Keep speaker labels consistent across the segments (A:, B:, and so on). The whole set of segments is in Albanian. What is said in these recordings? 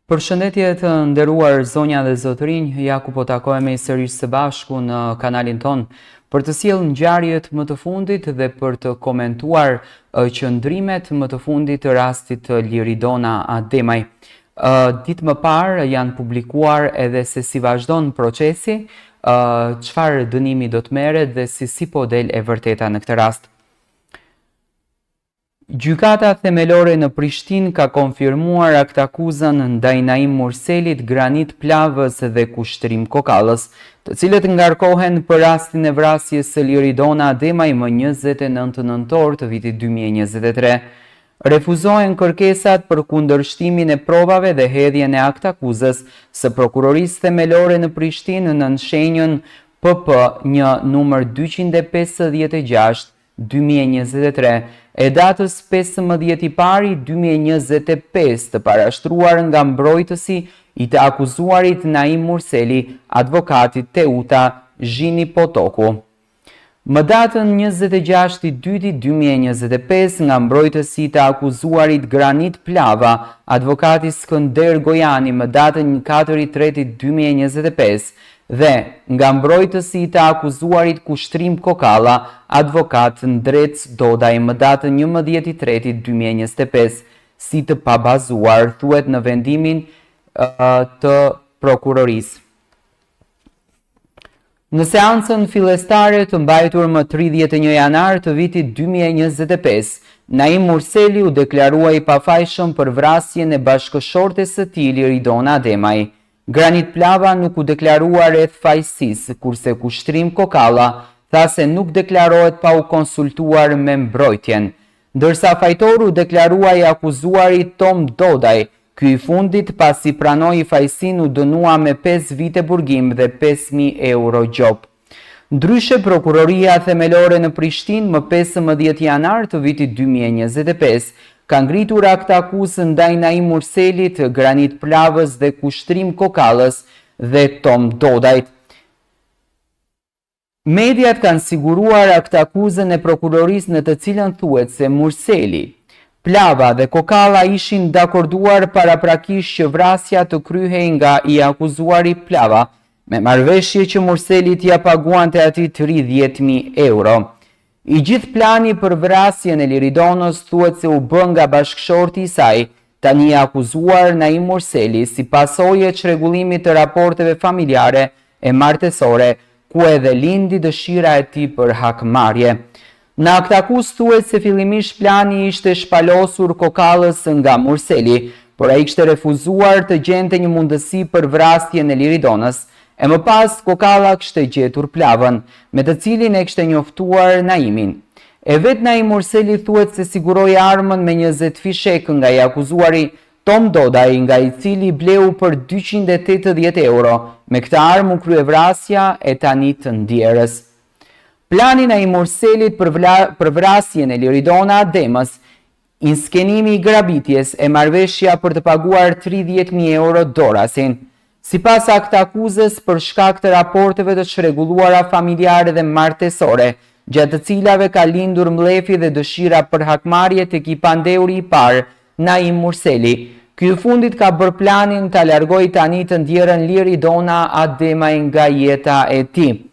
A: Përshëndetje të nderuar zonja dhe zotërinj, ja ku po takohemi sërish së bashku në kanalin ton për të sjellë ngjarjet më të fundit dhe për të komentuar qëndrimet më të fundit të rastit të Liridona Ademaj. Ditë më parë janë publikuar edhe se si vazhdon procesi, çfarë dënimi do të merret dhe si po del e vërteta në këtë rast. Gjykata themelore në Prishtinë ka konfirmuar aktakuzën ndaj Naim Murselit, Granit Plavës dhe Kushtrim Kokallës, të cilët ngarkohen për rastin e vrasjes së Liridona Ademaj më 29 nëntor të vitit 2023. Refuzohen kërkesat për kundërshtimin e provave dhe hedhjen e aktakuzës së prokurorisë themelore në Prishtinë në shenjën PP një numër 256/2023 e datës 15/1/2025 të parashtruar nga mbrojtësi i të akuzuarit Naim Murseli, advokatit Teuta Zhini Potoku. Më datën 26/2/2025 nga mbrojtësi i të akuzuarit Granit Plava, advokati Skënder Gojani më datën 4/3/2025 dhe nga mbrojtësi i të akuzuarit Kushtrim Kokalla, advokat Ndrec Dodaj më datën 11/3/2025, si të pabazuar, thuhet në vendimin të prokurorisë. Në seancën fillestare të mbajtur më 31 janar të vitit 2025, Naim Murseli u deklarua i pafajshëm për vrasjen e bashkëshortes së tij Liridona Ademaj. Granit Plava nuk u deklarua rreth fajësisë, kurse Kushtrim Kokalla tha se nuk deklarohet pa u konsultuar me mbrojtjen, ndërsa fajtoru deklarua i akuzuari Tom Dodaj. Ky i fundit, pasi pranoi fajësinë, u dënua me 5 vite burgim dhe 5.000 euro gjop. Ndryshe, prokuroria themelore në Prishtinë më 15 janar të vitit 2025 ka ngritur aktakuzë ndaj Naim Murselit, Granit Plavës dhe Kushtrim Kokallës dhe Tom Dodajt. Mediat kanë siguruar aktakuzën e prokurorisë në të cilën thuhet se Murseli, Plava dhe Kokalla ishin dakorduar paraprakisht që vrasja të kryhej nga i akuzuari Plava, me marrëveshje që Murseli t'ia paguante atij 30.000 euro. I gjithë plani për vrasjen e Liridonës thuhet se u bë nga bashkëshorti i saj, tani i akuzuar Naim Murseli, si pasojë e çrregullimit të raporteve familjare e martësore, ku edhe lindi dëshira e tij për hakmarrje. Në aktakuzë thuhet se fillimisht plani ishte shpalosur Kokallës nga Murseli, por ai kishte refuzuar të gjente një mundësi për vrasjen e Liridonës. E më pas, Kokalla kishte gjetur Plavën, me të cilin e kishte njoftuar Naimin. E vetë Naim Murseli thuhet se siguroi armën me 20 fishek nga i akuzuari Tom Dodaj, nga i cili bleu për 280 euro. Me këtë armë u krye vrasja e tani të ndjerës. Plani i Naim Murselit për vrasjen e Liridona Ademës, inskenimi i grabitjes e marrëveshja për të paguar 30.000 euro dorasin. Sipas aktakuzës, për shkak të raporteve të çrregulluara familjare dhe martësore, gjatë të cilave ka lindur mlefi dhe dëshira për hakmarrje tek i pandeuri i parë, Naim Murseli. Ky i fundit ka bërë planin ta largojë tani të ndjerën Liridona Ademaj nga jeta e tij.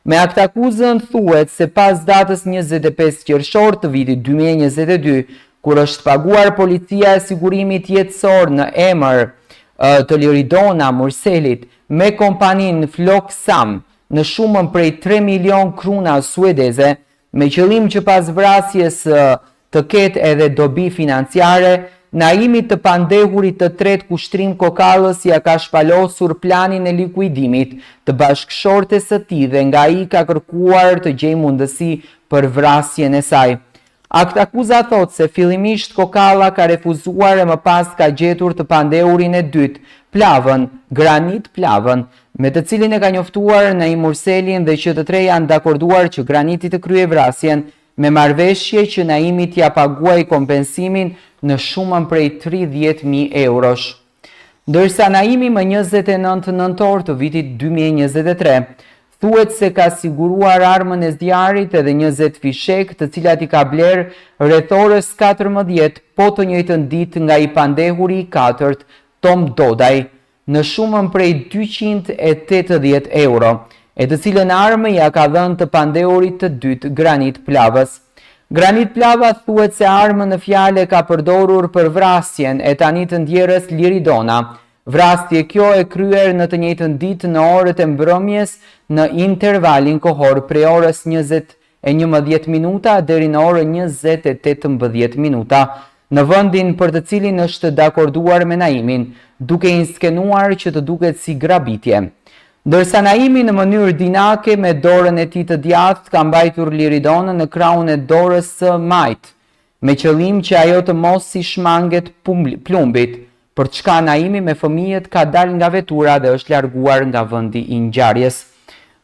A: Me aktakuzën thuhet se pas datës 25 qershor të vitit 2022, kur është paguar policia e sigurimit jetësor në emër të Liridona Murselit me kompaninë Floksam në shumën prej 3 milion kruna suedeze, me qëllim që pas vrasjes të ketë edhe dobi financiare, Naimit të pandehurit të tret Kushtrim Kokallës ja ka shpalosur planin e likuidimit të bashkëshortes së tij dhe nga ai ka kërkuar të gjejë mundësi për vrasjen e saj. Aktakuza thot se fillimisht Kokalla ka refuzuar e më pas ka gjetur të pandehurin e dytë, Plavën, Granit Plavën, me të cilin e ka njoftuar Naim Murselin dhe që të tre janë dakorduar që Graniti të kryej vrasjen, me marrëveshje që Naimi t'ia paguaj kompensimin në shumën prej 30.000 eurosh. Ndërsa Naimi më 29 nëntor të vitit 2023 thuhet se ka siguruar armën e zjarrit edhe 20 fishek, të cilat i ka bler rreth orës 14 po të njëjtën ditë nga i pandehuri i katërt, Tom Dodaj në shumën prej 280 euro, e të cilën armë ja ka dhënë të pandeurit të dytë Granit Plavës. Granit Plava thuhet se armën në fjalë ka përdorur për vrasjen e tani të ndjerës Liridona. Vrasje kjo e kryer në të njëjtën ditë në orët e mbrëmjes në intervalin kohor prej orës 20:11 minuta deri në orën 20:18 minuta, në vendin për të cilin është dakorduar me Naimin, duke i skenuar që të duket si grabitje. Ndërsa Naimi në mënyrë dinake me dorën e tij të djathtë ka mbajtur Liridonën në krahun e dorës së majt, me qëllim që ajo të mos si shmanget plumbit, për çka Naimi me fëmijët ka dalë nga vetura dhe është larguar nga vendi i ngjarjes.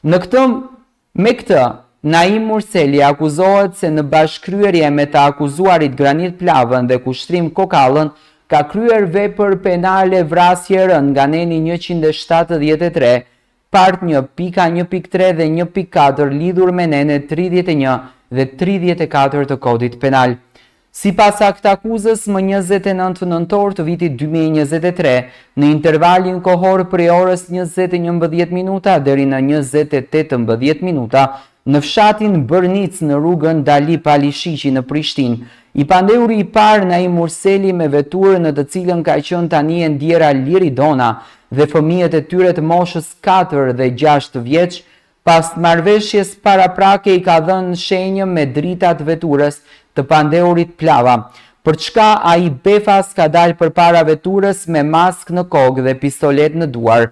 A: Me këtë, Naim Murseli akuzohet se në bashkëkryerje me të akuzuarit Granit Plavën dhe Kushtrim Kokallën ka kryer vepër penale vrasje rënd nga neni 173, part 1.1.3 dhe 1.4 lidhur me nene 31 dhe 34 të kodit penal. Sipas aktakuzës, më 29 nëntor të vitit 2023, në intervalin kohor prej orës 20:11 minuta deri në 20:18 minuta, në fshatin Bërnic në rrugën Dali Palishiqi në Prishtinë, i pandeuri i parë Naim Murseli me veturë në të cilën ka qenë tani e ndjera Liridona dhe fëmijët e tyre të moshës 4 dhe 6 vjeç, pas marrëveshjes paraprake i ka dhënë shenjë me dritat veturës të pandeurit Plava, për çka ai befas ka dalë përpara veturës me maskë në kokë dhe pistolet në duar.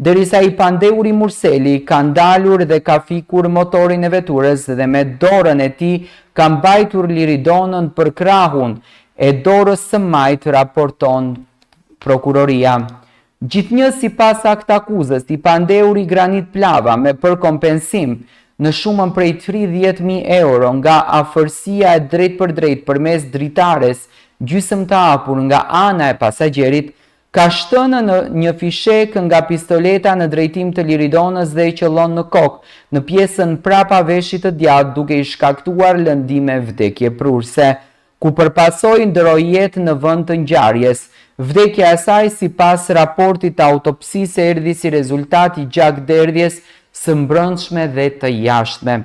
A: Derisa i pandeuri Murseli ka ndalur dhe ka fikur motorin e veturës dhe me dorën e tij ka mbajtur Liridonën për krahun e dorës së majt, raporton prokuroria. Gjithnjë sipas aktakuzës, i pandeuri Granit Plava me përkompensim në shumën prej 30.000 euro nga afërsia e drejt për drejt përmes dritares gjysmë të hapur nga ana e pasagjerit, ka shtënë në një fishek nga pistoleta në drejtim të Liridonës dhe i qëllon në kokë, në pjesën prapa veshit të djathtë, duke i shkaktuar lëndime vdekje prurse, ku përpasoi ndroi jetë në vend të ngjarjes. Vdekja e saj sipas raportit të autopsisë erdhi si rezultat i gjakderdhjes së mbrëmshme dhe të jashtme.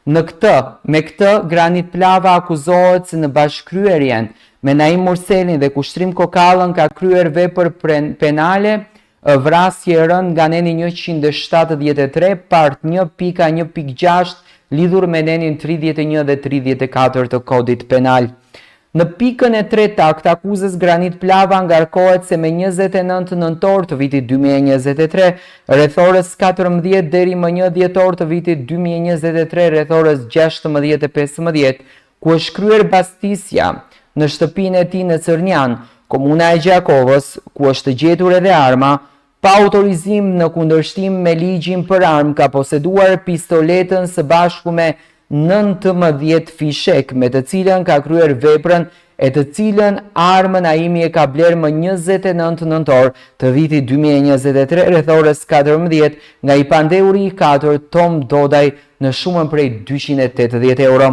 A: Me këtë, Granit Plava akuzohet se në bashkëkryerjen me Naim Murselin dhe Kushtrim Kokallën ka kryer vepër penale vrasje rënd nga neni 173, part 1.1.6 lidhur me nenin 31 dhe 34 të kodit penal. Në pikën e 3 të aktakuzës, Granit Plava ngarkohet se me 29 nëntor të vitit 2023, rreth orës 14 deri më 1 dhjetor të vitit 2023, rreth orës 16:15, ku është kryer bastisja në shtëpinë e tij në Cërnjan, komuna e Gjakovës, ku është gjetur edhe arma, pa autorizim në kundërshtim me ligjin për armë, ka poseduar pistoletën së bashku me 19 fishek, me të cilën ka kryer veprën e të cilën armën Naimi e ka bler më 29 nëntor të vitit 2023, rreth orës 14 nga i pandeuri i 4 Tom Dodaj në shumën prej 280 euro.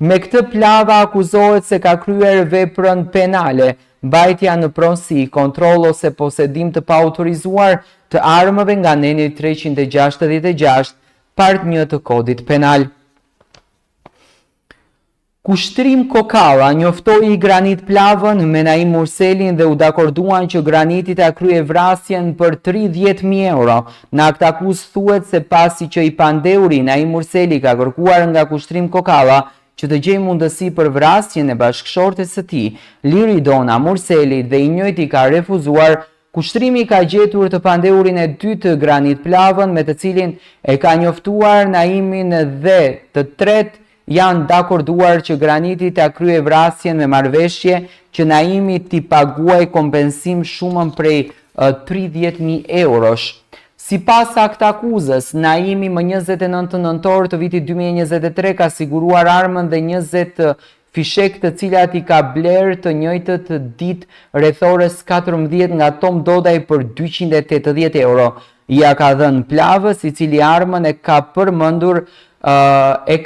A: Me këtë, Plava akuzohet se ka kryer veprën penale, mbajtja në pronësi, kontroll ose posedim të paautorizuar të armëve nga neni 366, part 1 të kodit penal. Kushtrim Kokalla njoftoi Granit Plavën me Naim Murselin dhe u dakorduan që Graniti ta kryej vrasjen për 30.000 euro. Në aktakuzë thuhet se pasi që i pandeuri Naim Murseli ka kërkuar nga Kushtrim Kokalla që të gjejë mundësi për vrasjen e bashkëshortes së tij, Liridona Murseli, dhe i njëjti ka refuzuar, Kushtrimi ka gjetur të pandeurin e dytë Granit Plavën, me të cilin e ka njoftuar Naimin, dhe të tretë janë dakorduar që Graniti ta kryej vrasjen me marrëveshje që Naimi t'i paguaj kompensim shumën prej 30.000 eurosh. Sipas aktakuzës, Naimi më 29 nëntor të vitit 2023 ka siguruar armën dhe 20 fishek të cilat i ka bler të njëjtët ditë rreth orës 14 nga Tom Dodaj për 280 euro. Ja ka dhënë Plavës, i cili armën e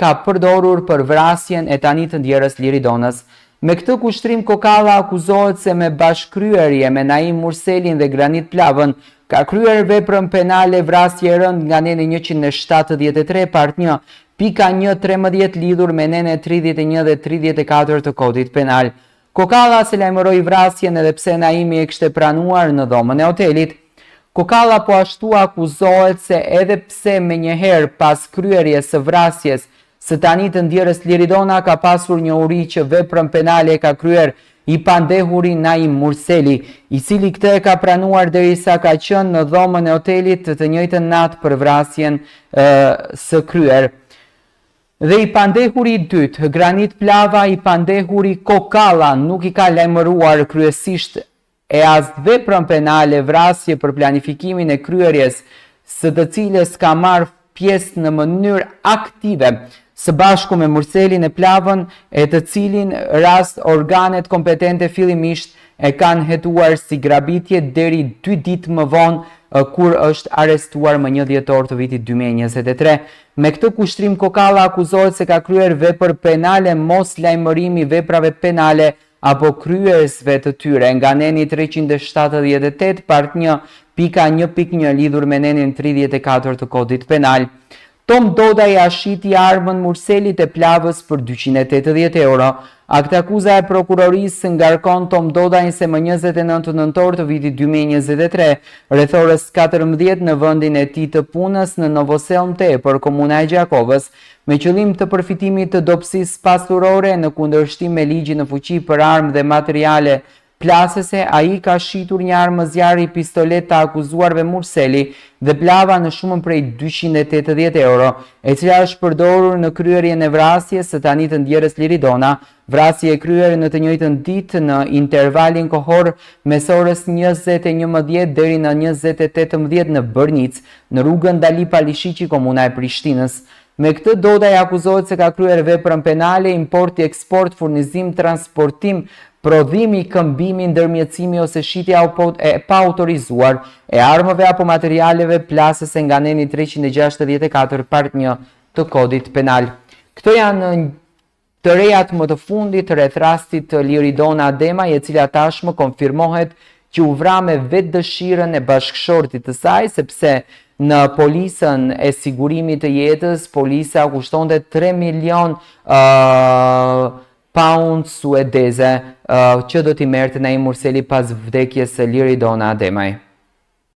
A: ka përdorur për vrasjen e tani të ndjerës Liridonës. Me këtë kushtrim, Kokalla akuzohet se me bashkëkryerje me Naim Murselin dhe Granit Plavën ka kryer veprën penale vrasje e rënd nga neni 173 part 1.1.13 lidhur me nene 31 dhe 34 të kodit penal. Kokalla se lajmëroi vrasjen edhe pse Naimi e kishte pranuar në dhomën e hotelit. Kokalla po ashtu akuzohet se edhe pse menjëherë pas kryerjes së vrasjes së tani të ndjerës Liridona ka pasur një uri që veprën penale e ka kryer i pandehuri Naim Murseli, i cili këtë e ka pranuar derisa ka qenë në dhomën e hotelit të njëjtën natë për vrasjen së kryer. Dhe i pandehuri i dytë, Granit Plava, i pandehuri Kokalla nuk i ka lajmëruar kryesisht e as veprën penale vrasje për planifikimin e kryerjes së të cilës ka marrë pjesë në mënyrë aktive së bashku me Murselin e Plavën, e të cilin rast organet kompetente fillimisht e kanë hetuar si grabitje deri 2 ditë më vonë kur është arrestuar më 1 dhjetor të vitit 2023. Me këtë kushtrim, Kokalla akuzohet se ka kryer vepër penale mos lajmërimi veprave penale apo kryesve të tyre nga neni 378 part 1.1.1 lidhur me nenin 34 të kodit penal. Tom Doda i ashiti armën Murselit e Plavës për 280 euro. Akta akuza e prokurorisë ngarkon Tom Dodajn se më 29 nëntor të vitit 2023, rreth orës 14 në vendin e tij të punës në Novoselm Tepër, komuna e Gjakovës, me qëllim të përfitimit të dobësisë pasurore në kundërshtim me ligjin në fuqi për armë dhe materiale plasëse, ai ka shitur një armë zjarri pistolet të akuzuarve Murseli dhe Plava në shumën prej 280 euro, e cila është përdorur në kryerjen e vrasjes së tani të ndjerës Liridona, vrasje e kryer në të njëjtën ditë në intervalin kohor mes orës 20:11 deri në 20:18 në Bërnic, në rrugën Dali Palishiqi, komuna e Prishtinës. Me këtë, Dodaj akuzohet se ka kryer veprën penale, importi, eksport, furnizim, transportim, prodhimi, këmbimi, ndërmjetësimi ose shitja e pa autorizuar e armëve apo materialeve plasëse nga neni 364 part 1 të kodit penal. Këto janë të rejat më të fundit rreth rastit të Liridona Ademaj, e cila tashmë konfirmohet që u vra me vetë dëshirën e bashkëshortit të saj, sepse në polisën e sigurimit të jetës, polisa kushtonte 3 milion pound suedeze që do t'i merrte Naim Murseli pas vdekjes së Liridona Ademaj.